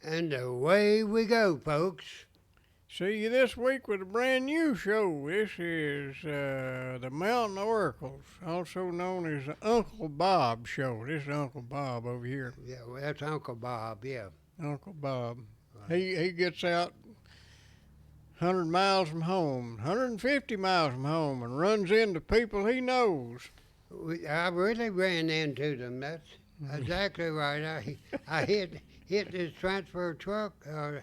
And away we go, folks. See you this week with a brand new show. This is the Mountain Oracles, also known as the Uncle Bob Show. This is Uncle Bob over here. Yeah, well, that's Uncle Bob, yeah. Uncle Bob. Right. He gets out 100 miles from home, 150 miles from home, and runs into people he knows. I really ran into them. That's exactly right. I hit this transfer truck, a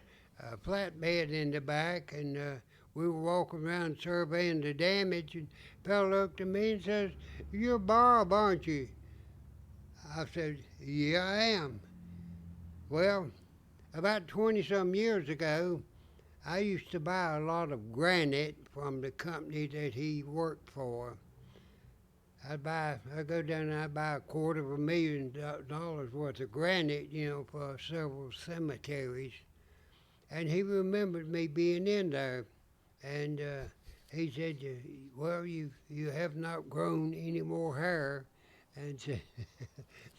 flatbed in the back, and we were walking around surveying the damage, and the fellow looked at me and says, "You're Bob, aren't you?" I said, "Yeah, I am." Well, about 20 some years ago, I used to buy a lot of granite from the company that he worked for. I go down and I buy $250,000 worth of granite, for several cemeteries. And he remembered me being in there, and he said, "Well, you have not grown any more hair," and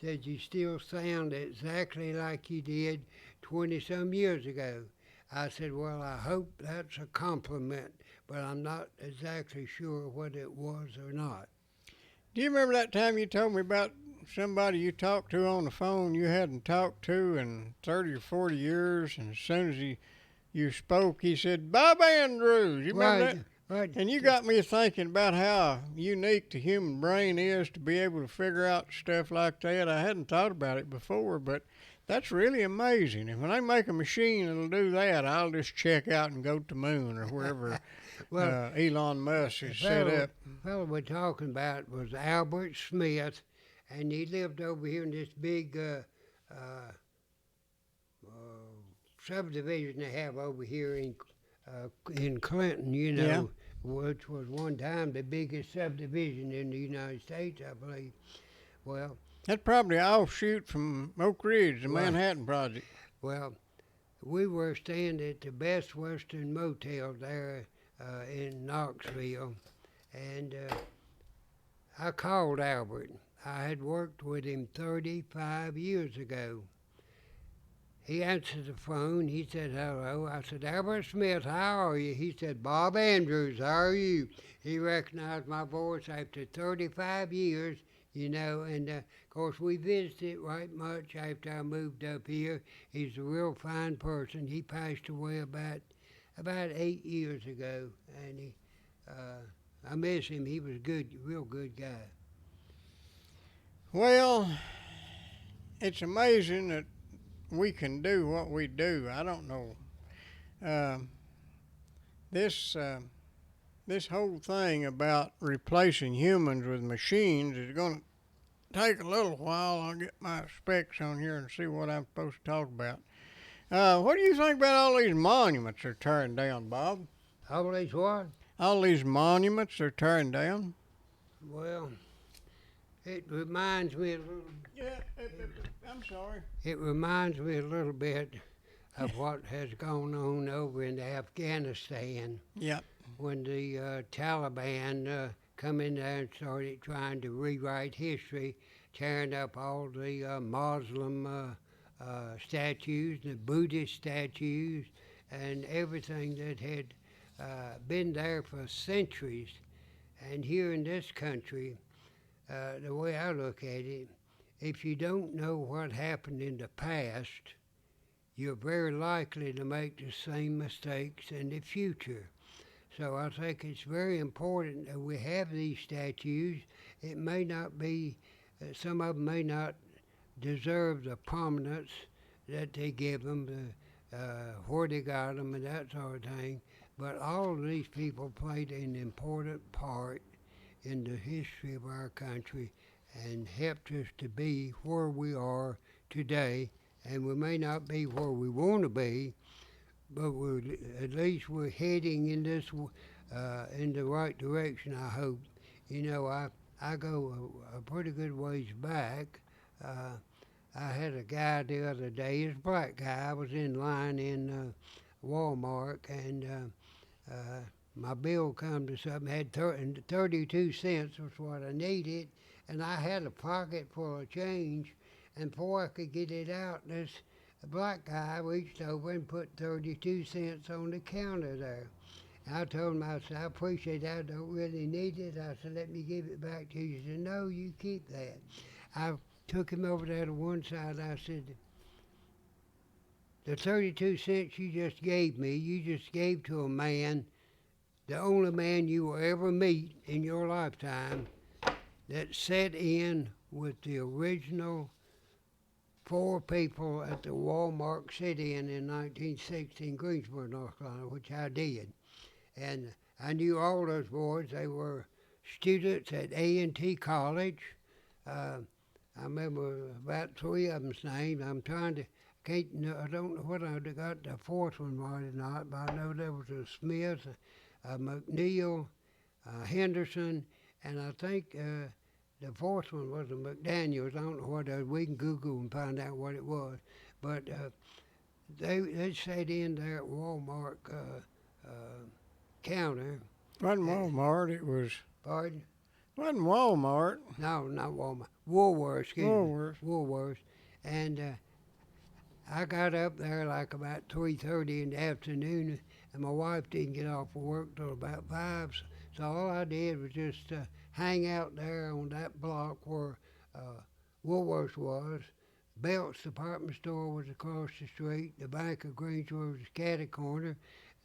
said you still sound exactly like you did 20 some years ago. I said, "Well, I hope that's a compliment, but I'm not exactly sure what it was or not." Do you remember that time you told me about somebody you talked to on the phone you hadn't talked to in 30 or 40 years, and as soon as you spoke, he said, "Bob Andrews." You remember Right, that? right. And you got me thinking about how unique the human brain is to be able to figure out stuff like that. I hadn't thought about it before, but that's really amazing. And when they make a machine that'll do that, I'll just check out and go to the moon or wherever Well, Elon Musk the is set up. fellow we're talking about was Albert Smith, and he lived over here in this big uh, subdivision they have over here in Clinton, Yeah. which was one time the biggest subdivision in the United States, I believe. Well, That's probably an offshoot from Oak Ridge, the well, Manhattan Project. well, we were staying at the Best Western Motel there in Knoxville, and I called Albert. I had worked with him 35 years ago. He answered the phone. He said, "Hello." I said, "Albert Smith, how are you?" He said, "Bob Andrews, how are you?" He recognized my voice after 35 years, and of course we visited right much after I moved up here. He's a real fine person. He passed away about 8 years ago, and I miss him. He was good, real good guy. Well, it's amazing that we can do what we do. I don't know. Um, this this whole thing about replacing humans with machines is going to take a little while. I'll get my specs on here and see what I'm supposed to talk about. What do you think about all these monuments they're tearing down, Bob? Always what? All these monuments they're tearing down? Well, it reminds me a little. Yeah, I'm sorry. It reminds me a little bit of what has gone on over in Afghanistan Yeah. when the Taliban come in there and started trying to rewrite history, tearing up all the Muslim statues, the Buddhist statues, and everything that had been there for centuries. And here in this country, the way I look at it, if you don't know what happened in the past, you're very likely to make the same mistakes in the future. So I think it's very important that we have these statues. It may not be, some of them may not deserve the prominence that they give them, where they got them and that sort of thing, but all of these people played an important part in the history of our country and helped us to be where we are today. And we may not be where we want to be, but at least we're heading in the right direction, I hope. I go a pretty good ways back. I had a guy the other day, he's a black guy. I was in line in Walmart, and my bill come to something, had 32 cents was what I needed, and I had a pocket full of change, and before I could get it out, this a black guy reached over and put 32 cents on the counter there. And I told him, I said, I appreciate that. I don't really need it. I said, let me give it back to you. He said, no, you keep that. I took him over there to one side. I said, the 32 cents you just gave me, you just gave to a man, the only man you will ever meet in your lifetime, that sat in with the original 4 people at the Walmart sit-in in 1960 in Greensboro, North Carolina, which I did. And I knew all those boys. They were students at A&T College. I remember about 3 of them's names. I'm trying to, I don't know what I got the 4th one right or not, but I know there was a Smith, McNeil, Henderson, and I think the 4th one was a McDaniels. I don't know what that. We can Google and find out what it was. But they sat in there at Walmart counter. Wasn't Walmart, it was, Pardon? wasn't Walmart. No, not Walmart. Woolworths, excuse Woolworths. me. Woolworths. And I got up there like about 3:30 in the afternoon, and my wife didn't get off of work till about 5. So all I did was just hang out there on that block where Woolworths was. Belts department store was across the street. The Bank of Greensboro was catty corner,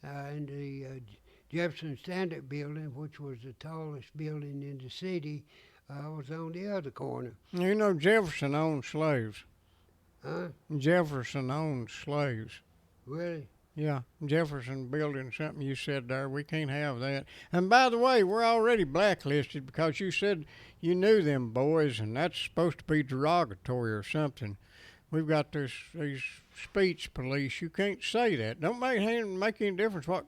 and the Jefferson Standard Building, which was the tallest building in the city, was on the other corner. You know Jefferson owned slaves. Huh? Jefferson owned slaves. Really? Yeah, Jefferson building something you said there. We can't have that. And by the way, we're already blacklisted because you said you knew them boys, and that's supposed to be derogatory or something. We've got these speech police. You can't say that. Don't make any difference what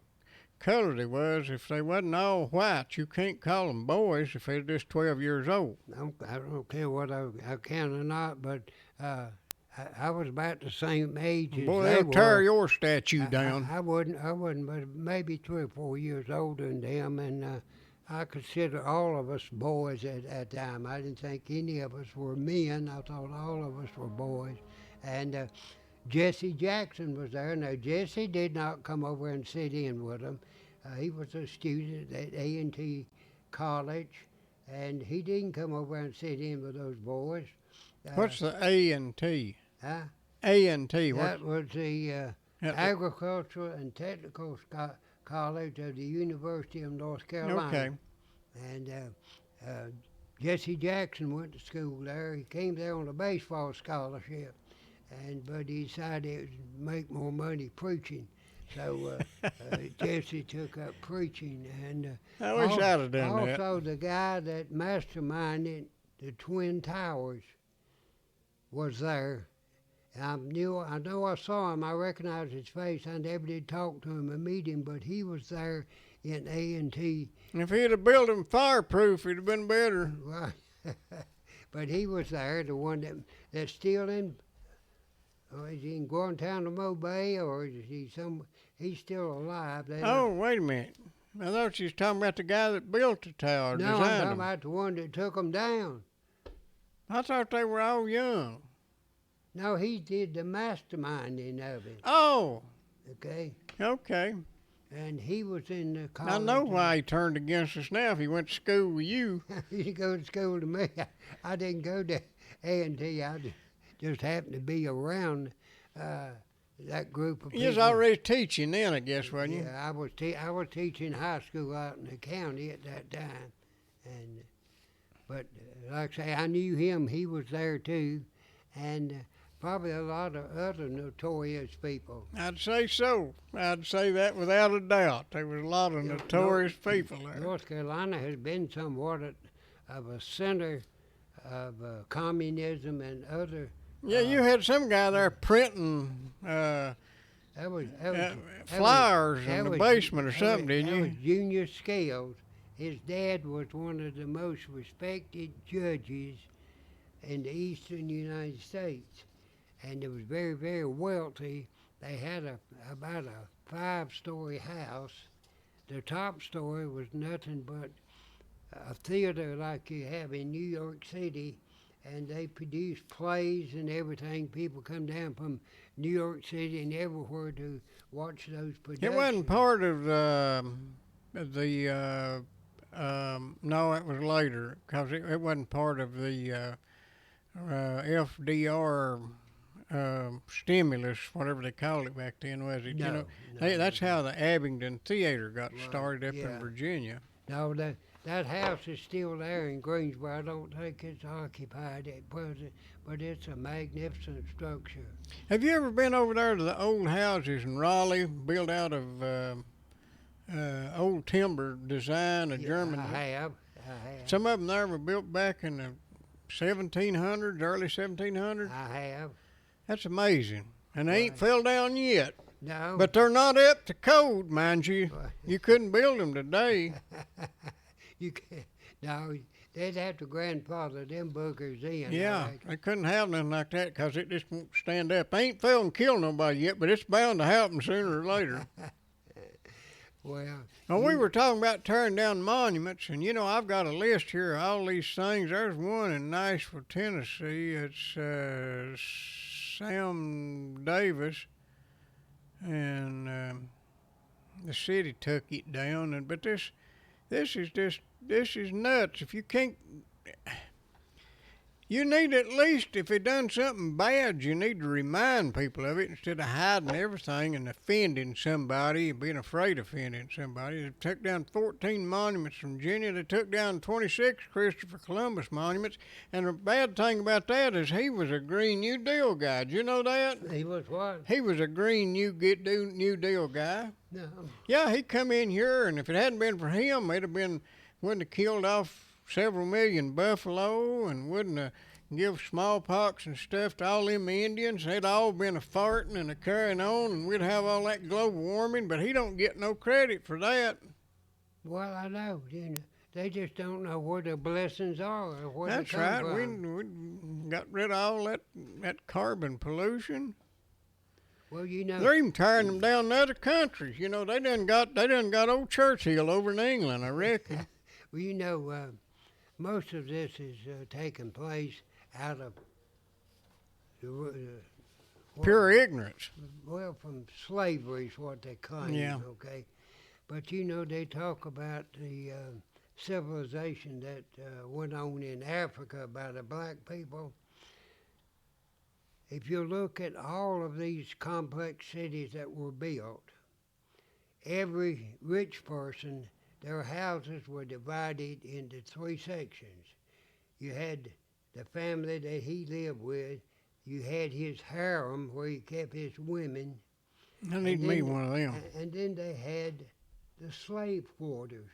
color they was. If they wasn't all white, you can't call them boys if they're just 12 years old. I don't care what I can or not, but I was about the same age as Boy, they they'll were. tear your statue down. I wasn't, but maybe 3 or 4 years older than them, and I consider all of us boys at that time. I didn't think any of us were men. I thought all of us were boys. And Jesse Jackson was there. Now, Jesse did not come over and sit in with them. He was a student at A&T College, and he didn't come over and sit in with those boys. What's the A&T? Huh? A&T. That was the Yeah, Agricultural and Technical College of the University of North Carolina. Okay. And Jesse Jackson went to school there. He came there on a baseball scholarship, but he decided to make more money preaching. So Jesse took up preaching. And I wish I'd have done that. also the guy that masterminded the Twin Towers was there. I know I saw him. I recognized his face. I never did talk to him or meet him, but he was there in A&T. If he'd have built them fireproof, it'd have been better. Right. But he was there, the one that's still in. Is he in Guantanamo Bay, or is he he's still alive? Oh, wait a minute. I thought you was talking about the guy that built the tower, no, I'm designed talking them. about the one that took them down. I thought they were all young. No, he did the masterminding of it. Oh, Okay, okay. and he was in the college. I know why he turned against us now if he went to school with you. He didn't go to school to me. I didn't go to A&T. I just happened to be around that group of people. You was already teaching then, I guess, wasn't you? Yeah, I was teaching high school out in the county at that time, but like I say, I knew him. He was there too, and probably a lot of other notorious people. I'd say so. I'd say that without a doubt. There was a lot of notorious people there. North Carolina has been somewhat of a center of communism and other. Yeah, you had some guy there printing That was flyers in the basement or that something, was- didn't that you? was Junior Scales. His dad was one of the most respected judges in the eastern United States, and it was very, very wealthy. They had about a 5-story house. The top story was nothing but a theater like you have in New York City, and they produced plays and everything. People come down from New York City and everywhere to watch those productions. It wasn't part of no, it was later because it wasn't part of the FDR stimulus, whatever they called it back then, was it? No, You know, no, that's how the Abingdon Theater got Right, started up yeah. in Virginia. No, that house is still there in Greensboro. I don't think it's occupied at present, but it's a magnificent structure. Have you ever been over there to the old houses in Raleigh, built out of old timber design, a Yeah, German? I have. Some of them there were built back in the 1700s, early 1700s. I have. That's amazing. And they ain't Right. fell down yet. No. But they're not up to code, mind you. Right. You couldn't build them today. You can't. No, they'd have to grandfather them boogers in. I Yeah, reckon. they couldn't have nothing like that because it just won't stand up. They ain't fell and killed nobody yet, but it's bound to happen sooner or later. Well, Now, we were talking about tearing down monuments, and you know, I've got a list here of all these things. There's one in Nashville, Tennessee. It's Sam Davis, and the city took it down. And but this is nuts. If you can't, you need at least, if it done something bad, you need to remind people of it instead of hiding everything and offending somebody and being afraid of offending somebody. They took down 14 monuments from Virginia. They took down 26 Christopher Columbus monuments. And the bad thing about that is he was a Green New Deal guy. Did you know that? he was what? He was a Green New Deal guy. No. Yeah, he come in here, and if it hadn't been for him, wouldn't have killed off several million buffalo and wouldn't have give smallpox and stuff to all them Indians. They'd all been a farting and a carrying on, and we'd have all that global warming, but he don't get no credit for that. Well, I know. You know, they just don't know where their blessings are or where That's they come right. from. We got rid of all that carbon pollution. Well, you know. They're even tearing them down in other countries. You know, they done got old Churchill over in England, I reckon. Well, you know, most of this is taking place out of Pure ignorance. well, from slavery is what they claim. Yeah. Okay, but you know they talk about the civilization that went on in Africa by the black people. If you look at all of these complex cities that were built, every rich person, their houses were divided into three sections. You had the family that he lived with, you had his harem where he kept his women, I need me then- one of them. and then they had the slave quarters.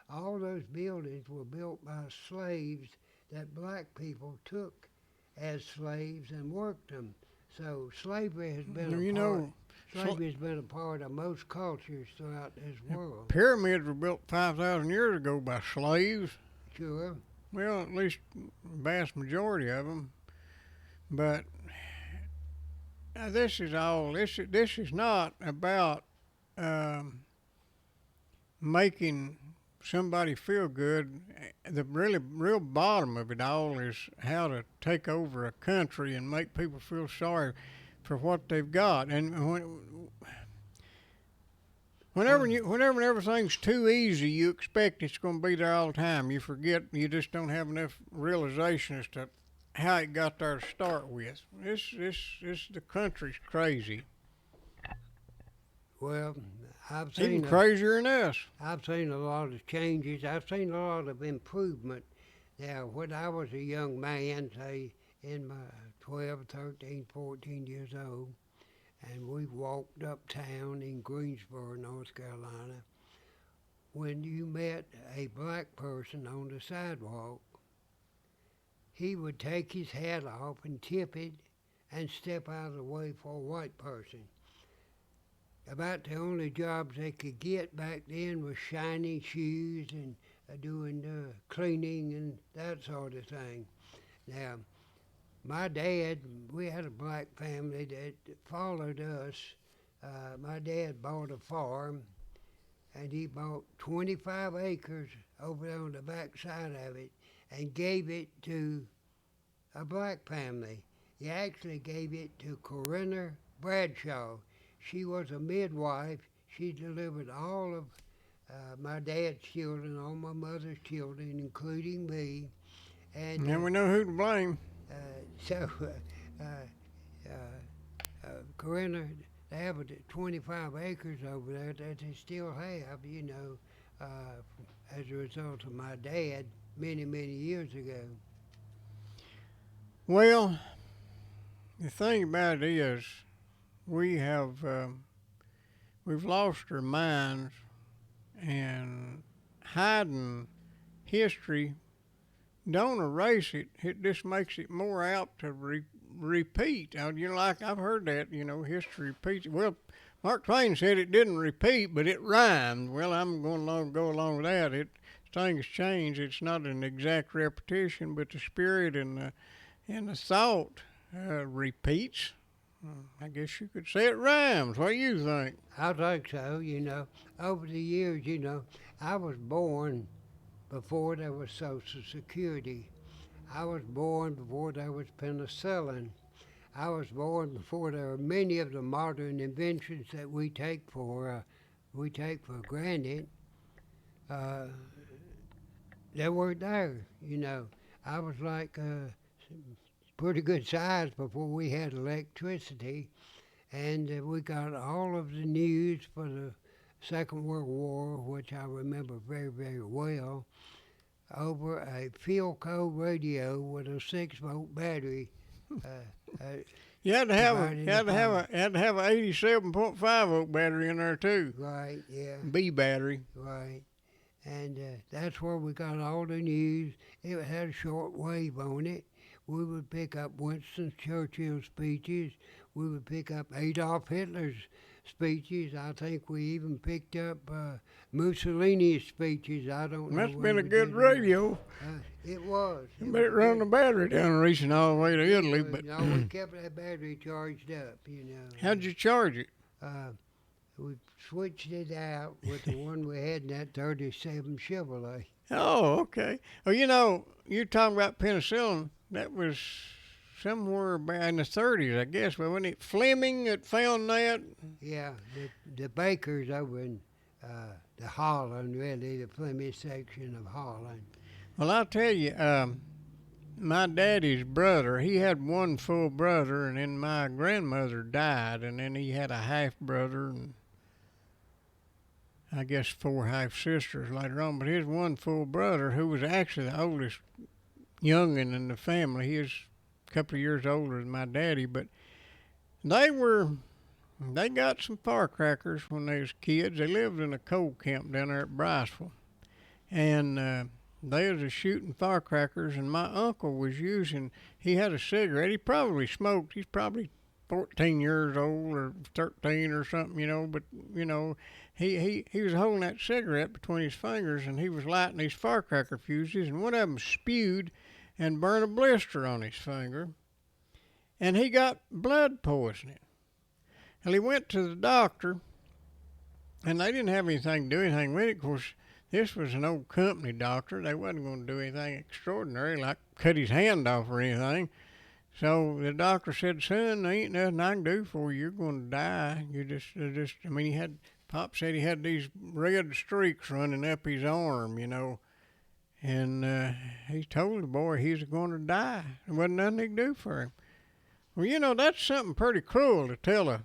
All those buildings were built by slaves that black people took as slaves and worked them. So slavery has been You know, slavery has been a part of most cultures throughout this world. pyramids were built 5,000 years ago by slaves. Sure. Well, at least vast majority of them. But this is all. This is not about making somebody feel good. The real bottom of it all is how to take over a country and make people feel sorry for what they've got. And whenever everything's too easy, you expect it's going to be there all the time. You forget. You just don't have enough realization as to how it got there to start with. The country's crazy. Well, I've Even seen crazier than us. I've seen a lot of changes. I've seen a lot of improvement. Now, when I was a young man, say in my 12, 13, 14 years old, and we walked uptown in Greensboro, North Carolina, when you met a black person on the sidewalk, he would take his hat off and tip it and step out of the way for a white person. About the only jobs they could get back then was shining shoes and doing cleaning and that sort of thing. Now, my dad, we had a black family that followed us. My dad bought a farm, and he bought 25 acres over there on the back side of it and gave it to a black family. He actually gave it to Corinna Bradshaw. She was a midwife. She delivered all of my dad's children, all my mother's children, including me. And Now we know who to blame. so, Corinna, they have 25 acres over there that they still have, as a result of my dad many, many years ago. Well, the thing about it is, we've lost our minds, and hiding history don't erase it. It just makes it more apt to repeat. Like I've heard that, history repeats. Well, Mark Twain said it didn't repeat, but it rhymed. Well, I'm going to go along with that. Things change. It's not an exact repetition, but the spirit and the thought repeats. I guess you could say it rhymes. What do you think? I think so, Over the years, I was born before there was Social Security. I was born before there was penicillin. I was born before there were many of the modern inventions that we take for granted. They weren't there, I was like pretty good size before we had electricity, and we got all of the news for the Second World War, which I remember very, very well, over a Philco radio with a 6-volt battery. You had to have a 87.5 volt battery in there too. Right, yeah. B battery. Right. And that's where we got all the news. It had a short wave on it. We would pick up Winston Churchill's speeches. We would pick up Adolf Hitler's speeches. I think we even picked up Mussolini's speeches. I don't know. That's been a good radio. It was. You better run the battery down reaching all the way to Italy. But no, we kept that battery charged up, How'd you charge it? We switched it out with the one we had in that 37 Chevrolet. Oh, okay. Well, you're talking about penicillin. That was somewhere back in the 30s, I guess. But wasn't it Fleming that found that? Yeah, the bakers over in the Holland, really, the Flemish section of Holland. Well, I'll tell you, my daddy's brother, he had one full brother, and then my grandmother died, and then he had a half brother, and I guess 4 half sisters later on. But his one full brother, who was actually the oldest youngin' in the family, he was a couple of years older than my daddy, but they got some firecrackers when they was kids. They lived in a coal camp down there at Briceville, and they was shooting firecrackers, and my uncle was he had a cigarette. He probably smoked. He's probably 14 years old or 13 or something, but, he was holding that cigarette between his fingers, and he was lighting these firecracker fuses, and one of them spewed and burned a blister on his finger, and he got blood poisoning. And he went to the doctor, and they didn't have anything to do anything with it. Of course, this was an old company doctor. They wasn't going to do anything extraordinary, like cut his hand off or anything. So the doctor said, "Son, there ain't nothing I can do for you. You're going to die. Pop said he had these red streaks running up his arm, and he told the boy he's going to die. There wasn't nothing he could do for him. Well, that's something pretty cruel to tell a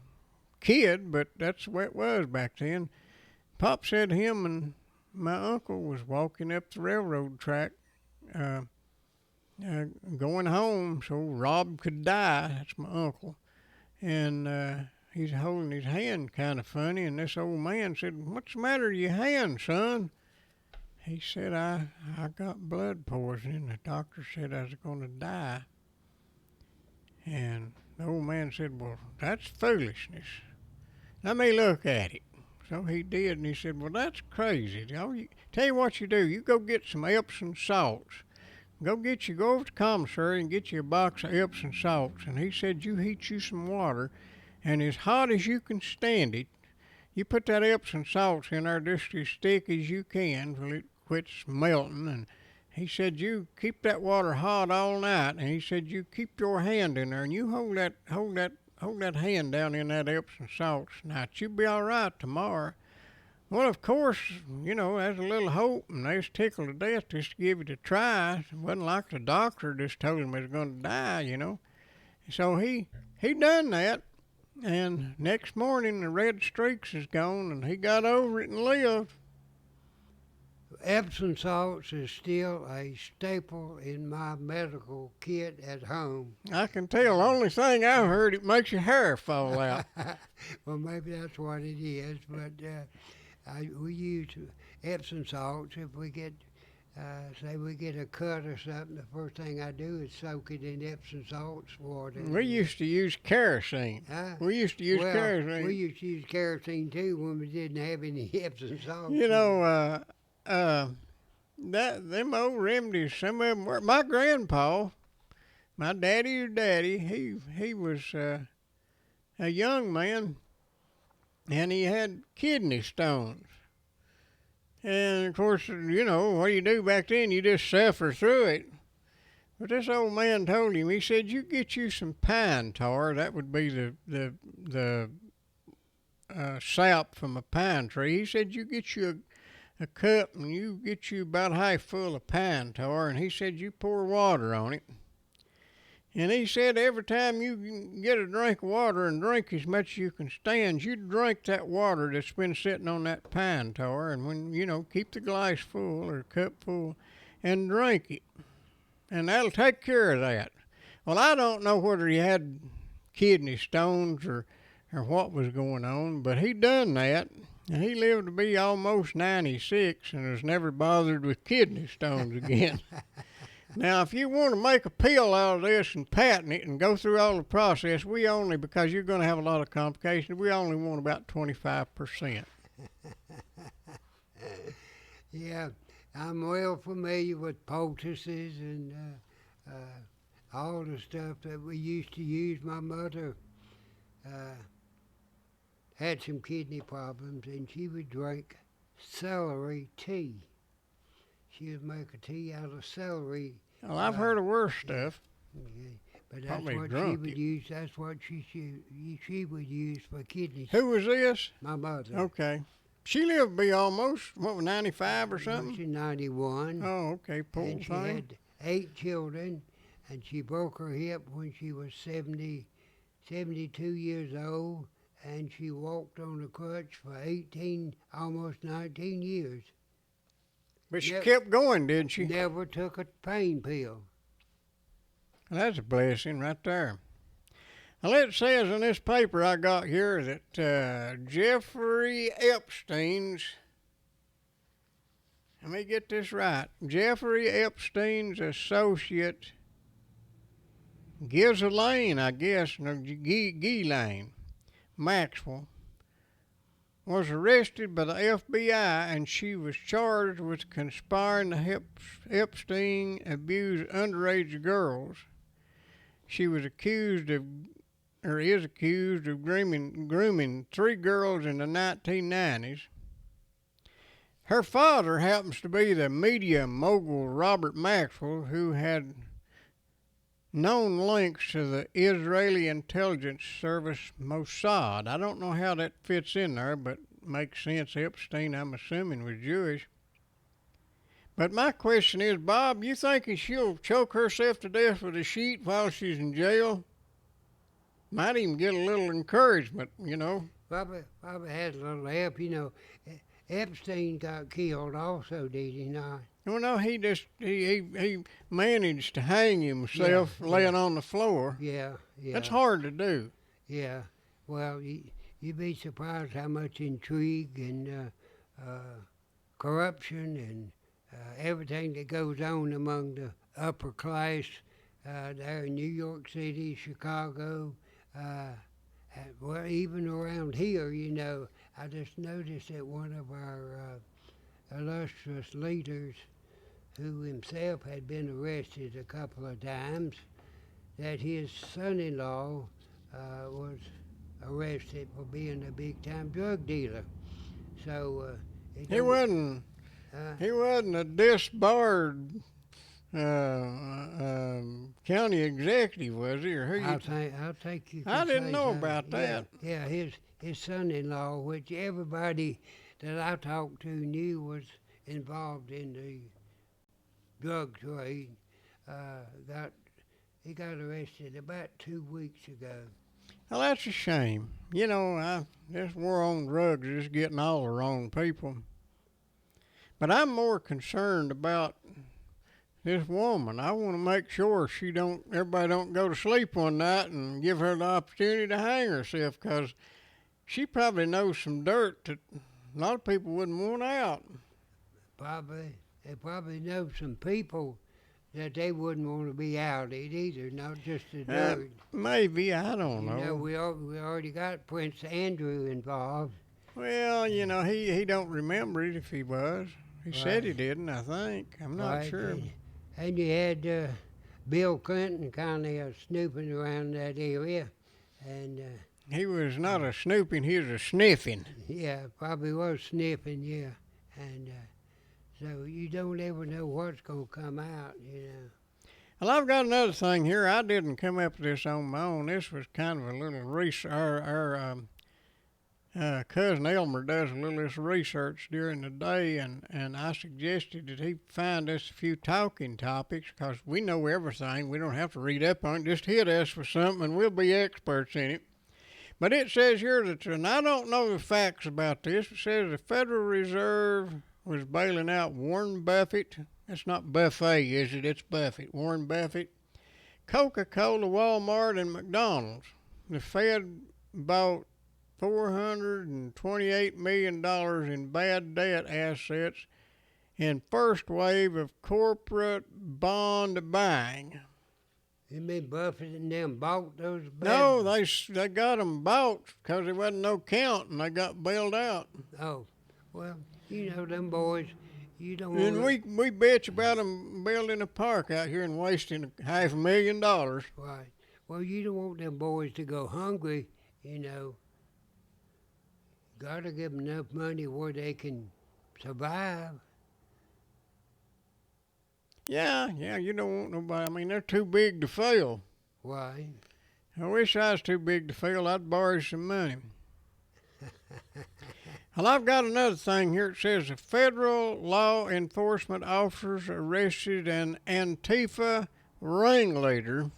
kid, but that's the way it was back then. Pop said him and my uncle was walking up the railroad track, going home so Rob could die. That's my uncle. And he's holding his hand kind of funny, and this old man said, "What's the matter with your hand, son?" He said, I got blood poisoning. The doctor said I was going to die. And the old man said, "Well, that's foolishness. Let me look at it." So he did, and he said, "Well, that's crazy. Tell you what you do. You go get some Epsom salts. Go over to the commissary and get you a box of Epsom salts." And he said, "You heat you some water, and as hot as you can stand it, you put that Epsom salts in there just as thick as you can till it quits melting." And he said, "You keep that water hot all night." And he said, "You keep your hand in there, and you hold that hold that hand down in that Epsom salts. Now, you'll be all right tomorrow. Well, of course, there's a little hope, and they was tickled to death just to give it a try. It wasn't like the doctor just told him he was going to die. So he done that, and next morning the red streaks is gone, and he got over it and lived. Epsom salts is still a staple in my medical kit at home. I can tell. The only thing I've heard, it makes your hair fall out. Well, maybe that's what it is, but we use Epsom salts if we get, say we get a cut or something. The first thing I do is soak it in Epsom salts water. We used to use kerosene. We used to use kerosene. We used to use kerosene too when we didn't have any Epsom salts. Them old remedies, some of them were. My grandpa, my daddy's daddy, he was a young man, and he had kidney stones. And of course, what do you do back then? You just suffer through it. But this old man told him, he said, you get you some pine tar. That would be the sap from a pine tree. He said, you get you a cup and you get you about half full of pine tar, and he said you pour water on it. And he said every time you get a drink of water and drink as much as you can stand, you drink that water that's been sitting on that pine tar, and when, keep the glass full or cup full and drink it. And that'll take care of that. Well, I don't know whether he had kidney stones or what was going on, but he done that. And he lived to be almost 96 and was never bothered with kidney stones again. Now, if you want to make a pill out of this and patent it and go through all the process, because you're going to have a lot of complications, we only want about 25%. Yeah, I'm well familiar with poultices and all the stuff that we used to use. My mother had some kidney problems, and she would drink celery tea. She would make a tea out of celery. Well, I've heard of worse stuff. Okay, but that's Probably what drunk she would it. use. That's what she would use for kidneys. Who was this? My mother. Okay. She lived to be almost, 95 or something? She's 91. Oh, okay, poor And she thing. had 8 children, and she broke her hip when she was 72 years old, and she walked on a crutch for 18, almost 19 years. But she Yep. kept going, didn't she? Never took a pain pill. That's a blessing right there. Well, it says in this paper I got here that Jeffrey Epstein's, let me get this right, Jeffrey Epstein's associate, Ghislaine, I guess, no, Ghislaine Maxwell, was arrested by the FBI, and she was charged with conspiring to Epstein abuse underage girls. She was accused of, or is accused of grooming 3 girls in the 1990s. Her father happens to be the media mogul Robert Maxwell, who had known links to the Israeli intelligence service Mossad. I don't know how that fits in there, but makes sense. Epstein, I'm assuming, was Jewish. But my question is, Bob, you thinking she'll choke herself to death with a sheet while she's in jail? Might even get a little encouragement, Bobby had a little help. Epstein got killed also, did he not? Well, no, he managed to hang himself laying on the floor. Yeah. That's hard to do. Yeah. Well, you'd be surprised how much intrigue and corruption and everything that goes on among the upper class there in New York City, Chicago, well, even around here, I just noticed that one of our illustrious leaders, who himself had been arrested a couple of times, that his son-in-law was arrested for being a big-time drug dealer. So He wasn't a disbarred county executive, was he, or who? I'll take you. I could didn't say know so. about that. Yeah, his son-in-law, which everybody that I talked to knew was involved in the drug trade, he got arrested about 2 weeks ago. Well, that's a shame. You know, this war on drugs is getting all the wrong people. But I'm more concerned about this woman. I want to make sure everybody don't go to sleep one night and give her the opportunity to hang herself, because she probably knows some dirt that a lot of people wouldn't want out. They probably know some people that they wouldn't want to be out it either, not just the dirt. Maybe, I don't know. You know, we already got Prince Andrew involved. Well, you know, he don't remember it if he was. He said he Right. didn't, I think. I'm not Right, sure. And you had Bill Clinton kind of snooping around that area, and He was not a snooping, he was a sniffing. yeah, probably was sniffing, yeah, and so you don't ever know what's gonna come out, you know. Well, I've got another thing here. I didn't come up with this on my own. This was kind of a little research. Our cousin Elmer does a little this research during the day, and I suggested that he find us a few talking topics, because we know everything. We don't have to read up on it. Just hit us with something and we'll be experts in it. But it says here that, and I don't know the facts about this, it says the Federal Reserve was bailing out Warren Buffett. It's not Buffet, is it? It's Buffett. Warren Buffett. Coca-Cola, Walmart, and McDonald's. The Fed bought $428 million in bad debt assets in first wave of corporate bond buying. You mean Buffett and them bought those bad? No, they got them bought because there wasn't no count, and they got bailed out. Oh, well, you know them boys. You don't. And wanna, we bitch about them building a park out here and wasting $500,000. Right. Well, you don't want them boys to go hungry. You know. Gotta give them enough money where they can survive. Yeah, you don't want nobody. I mean, they're too big to fail. Why? I wish I was too big to fail. I'd borrow some money. Well, I've got another thing here. It says the federal law enforcement officers arrested an Antifa ringleader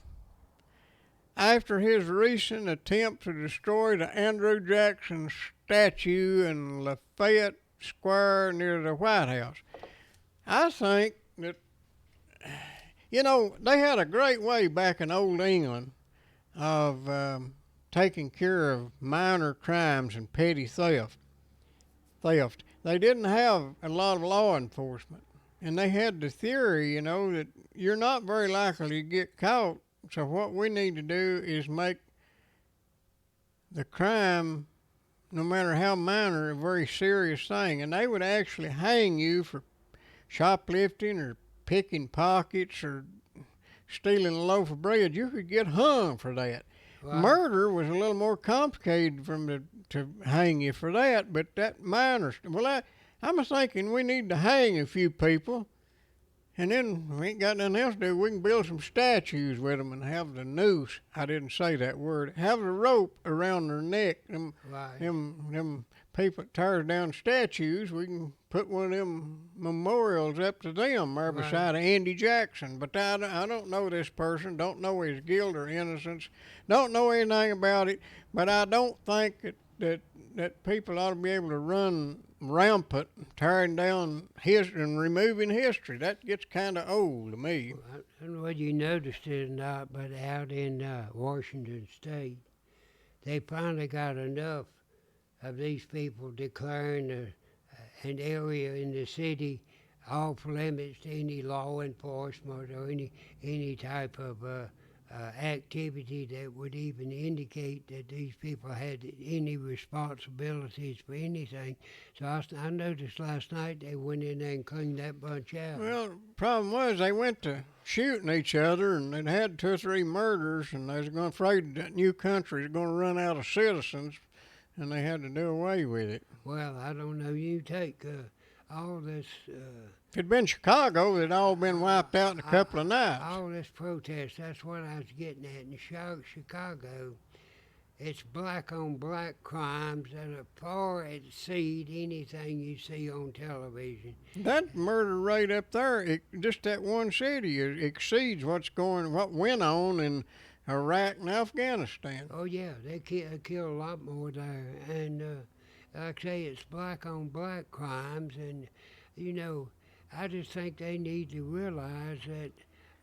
after his recent attempt to destroy the Andrew Jackson statue in Lafayette Square near the White House. I think that, you know, they had a great way back in old England of taking care of minor crimes and petty theft. They didn't have a lot of law enforcement, and they had the theory, you know, that you're not very likely to get caught. So what we need to do is make the crime, no matter how minor, a very serious thing. And they would actually hang you for shoplifting or picking pockets or stealing a loaf of bread. You could get hung for that. Right. Murder was a little more complicated to hang you for that, but that minor. Well, I'm thinking we need to hang a few people, and then we ain't got nothing else to do. We can build some statues with them and have the noose. I didn't say that word. Have the rope around their neck. Right. Them people that tears down statues, we can put one of them memorials up to them there Right. beside of Andy Jackson. But I don't know this person, don't know his guilt or innocence, don't know anything about it, but I don't think that people ought to be able to run rampant, tearing down history and removing history. That gets kind of old to me. I don't know whether you noticed it or not, but out in Washington State, they finally got enough of these people declaring an area in the city off limits to any law enforcement or any type of activity that would even indicate that these people had any responsibilities for anything. So I noticed last night they went in there and cleaned that bunch out. Well, the problem was they went to shooting each other, and they'd had 2 or 3 murders, and they was afraid that new country was going to run out of citizens, and they had to do away with it. Well, I don't know. You take all this If it'd been Chicago, they'd all been wiped out in a couple of nights. all this protest, that's what I was getting at. In Chicago, it's black on black crimes that are far exceed anything you see on television. That murder rate up there, just that one city, exceeds what went on in Iraq and Afghanistan. Oh yeah, they kill a lot more there, and like I say, it's black on black crimes, and you know, I just think they need to realize that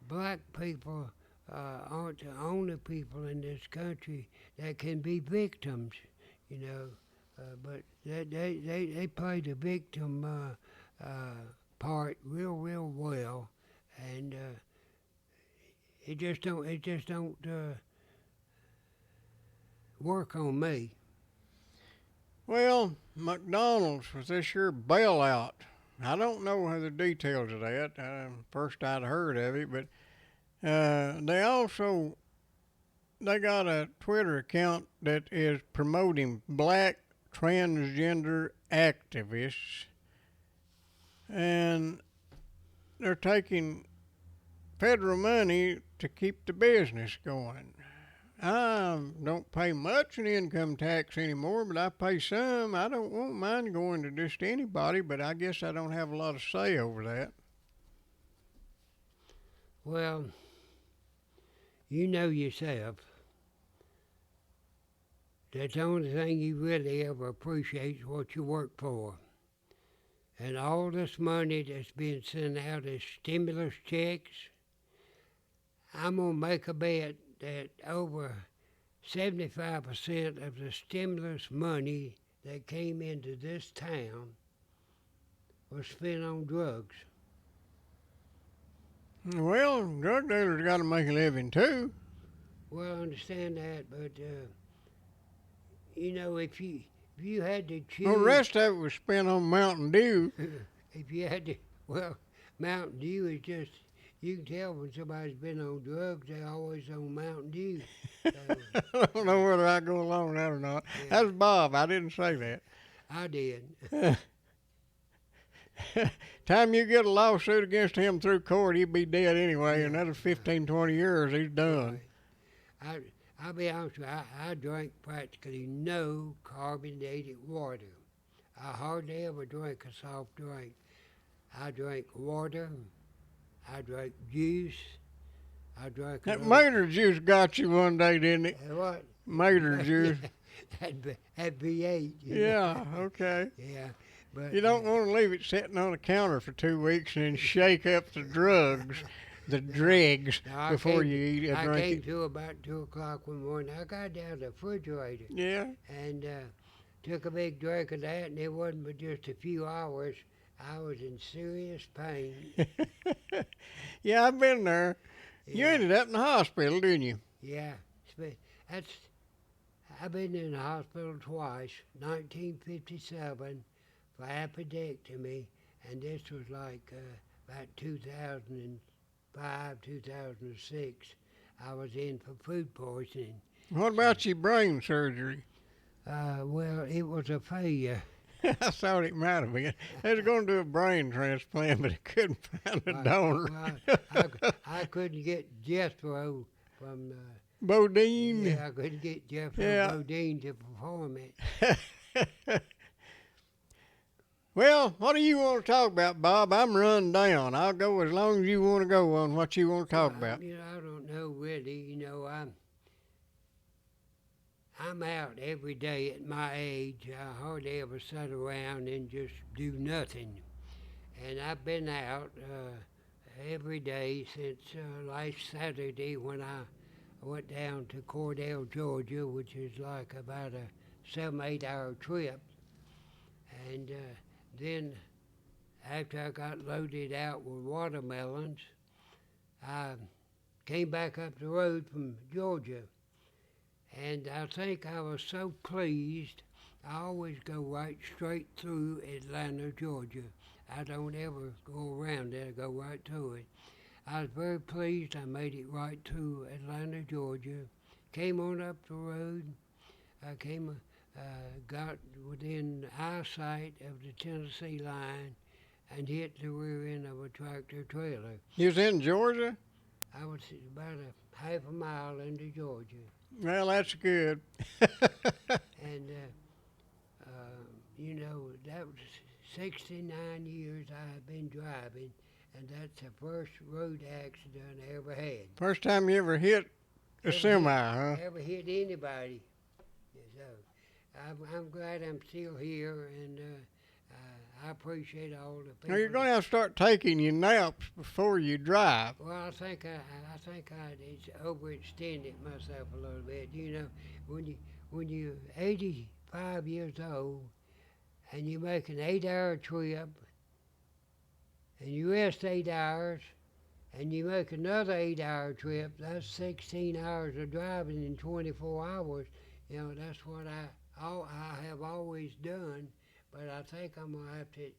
black people aren't the only people in this country that can be victims, you know. But they play the victim part real well, and it just don't work on me. Well, McDonald's with this here bailout. I don't know the details of that. First I'd heard of it, but they got a Twitter account that is promoting black transgender activists, and they're taking federal money to keep the business going. I don't pay much in income tax anymore, but I pay some. I don't want mine going to just anybody, but I guess I don't have a lot of say over that. Well, you know yourself that the only thing you really ever appreciate is what you work for. And all this money that's being sent out as stimulus checks, I'm going to make a bet that over 75% of the stimulus money that came into this town was spent on drugs. Well, drug dealers got to make a living too. Well, I understand that, but you know, if you had to choose, Well, the rest of it was spent on Mountain Dew. if you had to, well, Mountain Dew is just, you can tell when somebody's been on drugs, they're always on Mountain Dew. So, I don't know whether I go along with that or not. Yeah. That's Bob. I didn't say that. I did. Time you get a lawsuit against him through court, he'd be dead anyway. Another 15, 20 years, he's done. I'll be honest with you, I drank practically no carbonated water. I hardly ever drank a soft drink. I drank water, I drank juice, I drank... That Mater juice got you one day, didn't it? What? Mater juice. At V8. Yeah, okay. Yeah, but... You don't want to leave it sitting on the counter for 2 weeks and then shake up the drugs, the dregs, No, before you eat it. I Drink came it. to about 2 o'clock one morning. I got down to the refrigerator Yeah. and took a big drink of that, and it wasn't but just a few hours. I was in serious pain. Yeah, I've been there. You Yeah. ended up in the hospital, didn't you? Yeah, that's. I've been in the hospital twice. 1957 for appendectomy, and this was like about 2005, 2006. I was in for food poisoning. What about your brain surgery? Well, it was a failure. I thought it might have been. They was going to do a brain transplant, but they couldn't find a donor. Well, I couldn't get Jethro from. Bodine. Yeah, I couldn't get Jethro Yeah. Bodine to perform it. Well, what do you want to talk about, Bob? I'm run down. I'll go as long as you want to go on what you want to talk about. You know, I don't know really. You know, I'm out every day at my age. I hardly ever sit around and just do nothing. And I've been out every day since last Saturday when I went down to Cordell, Georgia, which is like about a 7-8 hour trip. And then after I got loaded out with watermelons, I came back up the road from Georgia. And I think I was so pleased, I always go right straight through Atlanta, Georgia. I don't ever go around it, I go right through it. I was very pleased I made it right through Atlanta, Georgia. Came on up the road. I got within eyesight of the Tennessee line, and hit the rear end of a tractor trailer. You was in Georgia? I was about a half a mile into Georgia, Well, that's good. and you know, that was 69 years I have been driving, and that's the first road accident I ever had. First time you ever hit a Ever semi, hit- huh? Ever hit anybody. So I'm glad I'm still here, and I appreciate all the people. Now you're going to have to start taking your naps before you drive. Well, I think it's overextended myself a little bit. You know, when you're 85 years old and you make an 8-hour trip and you rest 8 hours and you make another 8-hour trip, that's 16 hours of driving in 24 hours. You know, that's what I have always done, but I think I'm gonna have to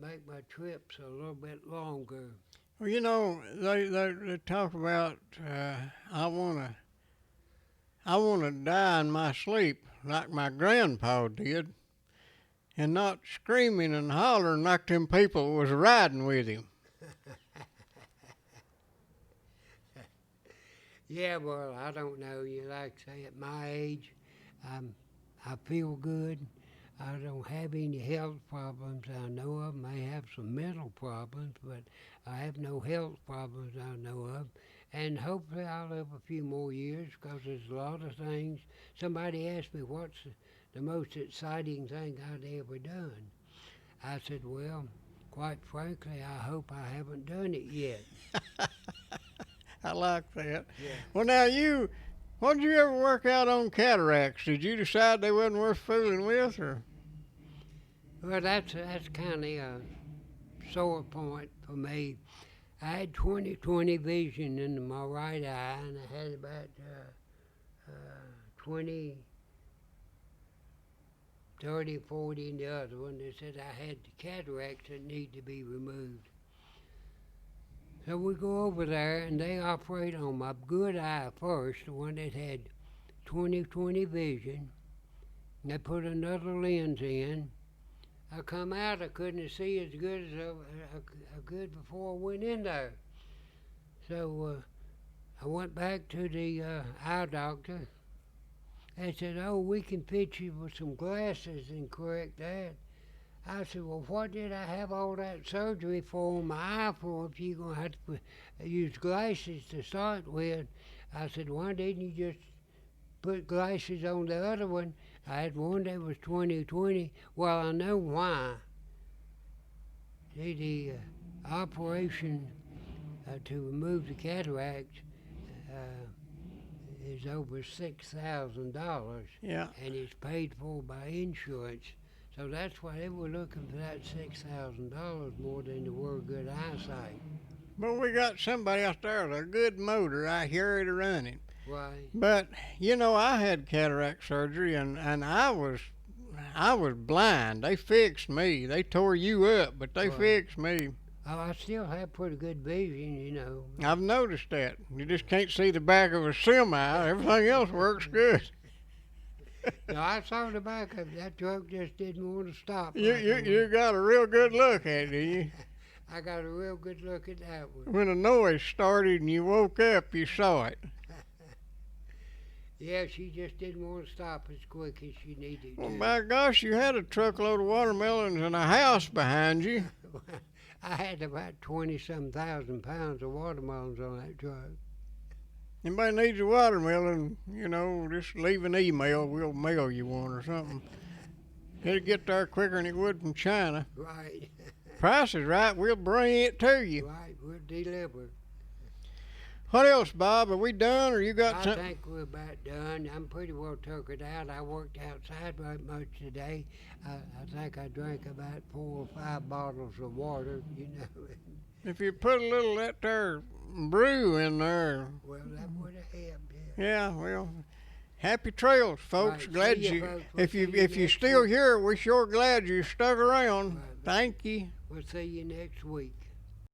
make my trips a little bit longer. Well, you know, they talk about I wanna die in my sleep like my grandpa did, and not screaming and hollering like them people was riding with him. Yeah, well, I don't know. You like to say at my age, I feel good. I don't have any health problems I know of. May have some mental problems, but I have no health problems I know of. And hopefully I'll live a few more years because there's a lot of things. Somebody asked me what's the most exciting thing I'd ever done. I said, well, quite frankly, I hope I haven't done it yet. I like that. Yeah. Well, now what did you ever work out on cataracts? Did you decide they wasn't worth fooling with, or? Well, that's kind of a sore point for me. I had 20/20 vision in my right eye, and I had about 20, 30, 40 in the other one. They said I had cataracts that need to be removed. So we go over there, and they operate on my good eye first, the one that had 20/20 vision. And they put another lens in. I come out, I couldn't see as good as I could before I went in there. So I went back to the eye doctor. They said, oh, we can fit you with some glasses and correct that. I said, well, what did I have all that surgery for on my eye for if you're going to have to use glasses to start with? I said, why didn't you just put glasses on the other one? I had one that was 20/20. Well, I know why. See, the operation to remove the cataract is over $6,000. Yeah. And it's paid for by insurance. So that's why they were looking for that $6,000 more than they were good eyesight. But we got somebody out there with a good motor. I hear it running. Right. But you know, I had cataract surgery, and I was blind. They fixed me. They tore you up, but they Right. fixed me. Oh, I still have pretty good vision, you know. I've noticed that. You just can't see the back of a semi. Everything else works good. No, I saw the back of that truck just didn't want to stop. You got a real good look at it, do you? I got a real good look at that one. When a noise started and you woke up, you saw it. Yeah, she just didn't want to stop as quick as she needed Well, to. by gosh, you had a truckload of watermelons and a house behind you. I had about 20-some thousand pounds of watermelons on that truck. Anybody needs a watermelon, you know, just leave an email. We'll mail you one or something. It'll get there quicker than it would from China. Right. Price is right, we'll bring it to you. Right, we'll deliver. What else, Bob? Are we done, or you got I something? think we're about done. I'm pretty well tuckered out. I worked outside right much today. I think I drank about 4 or 5 bottles of water, you know. If you put a little of that there brew in there. Well, that would have helped, yeah. Yeah, well, happy trails, folks. Right, Glad see ya, you. folks. We'll If you see you if you next still week. here, we're sure glad you stuck around. Right. Thank you. We'll see you next week.